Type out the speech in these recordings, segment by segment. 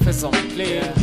faisons clear.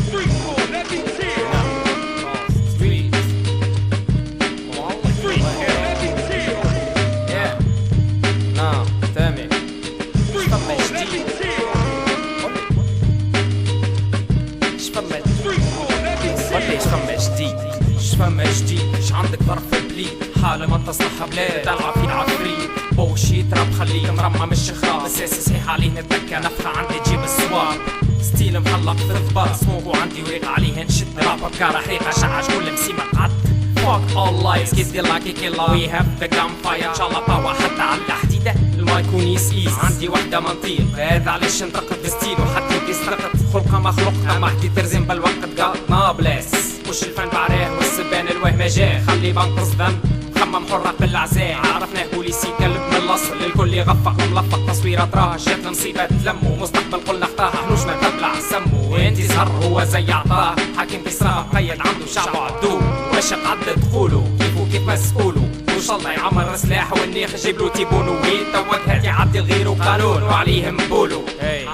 فما جديد عندك ظرف بليد حالة ما تصلحها بلاد تلعب في العفريت بوشيت راب خليك مرمى مش خراب اساسي صحيح عليه نتبكى نفخة عندي تجيب السوار ستيل محلق في الضبار سموه عندي وريق عليه نشد راب بكارة حريقة شعج كل مسيمة قعد fuck all lies كيف لاكي كيلا we have the gunfire ان شاء الله باوا حتى على الحديدة المايكون يسقيس عندي وحدة منطيق هذا علاش انتقد بستيلو حتى يستقد خلقة مخلوقة ما حدي ترزم بالوقت قال نابلس مش الفن بعراه والسبان الوهم جاه خلي بنقص ذنب خمم حرك بالعزاء عرفناه بوليسي كلب من الاصل الكل يغفق وملفق تصويرة تراها جات المصيبة تلمو مستقبل قلنا اختاها حنوش ما تبلع سمو وانتي زهر هو زي عطاه حاكم بيسرى قيد عنده شعب عدو واش قعد تقولوا كيف مسؤولو وش الله يعمر سلاح والنيخ جيب له تيبونو ويتوجه يعدي غيره قانون وعليهم بولو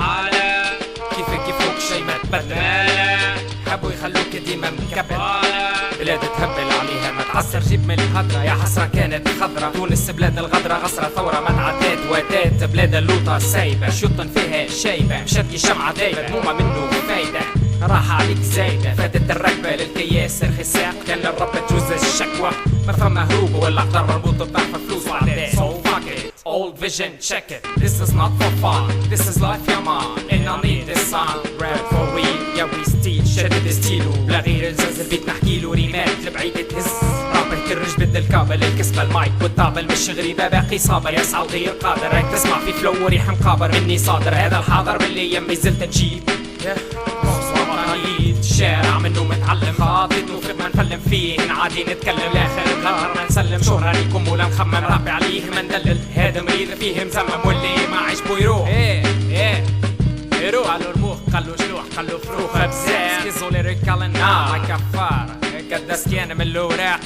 على كيفك شي ما تبدل حبوا يخلوك ديما مكبل بلاد تهبل عليها ما تعسر جيب من الهدرة يا حسرة كانت خضرة تونس بلاد الغدرة غسرة ثورة ما تعدات واتات بلاد اللوطة سايبة شيوطن فيها شايبة مشتي شمعة دايبة موما منه فايدة راح عليك زايدة فاتت الركبة للكياس رخيساق كان للرب تجوز الشكوى ما فما هروب ولا قدر مربوط بضعف فلوس وعداء so fuck it old vision check it this is not for fun this is life يا مان and I need this song rap for real يا وي ستيل شدد ستيلو بلا غير الزاز البيت نحكيلو ريمات لبعيد تهز رابر كرج بد الكابل الكسبة المايك والطابل مش غريبة باقي صابر يسعى الغير قادر راك تسمع في فلو وريح مقابر مني صادر هذا الحاضر باللي يمي زلت نجيب الشارع منه متعلم خاطط وفق ما نفلم فيه عادي نتكلم لاخر النهار ما نسلم شهرة ليكم ولا نخمم رابي عليه ما ندلل هذا مريض فيه مزمم واللي ما عجبو يروح يروح قالوا رموخ قالوا جلوح قالوا فروخ بزاف سكيزو ليريكال النار كفار قداس كان من الوراق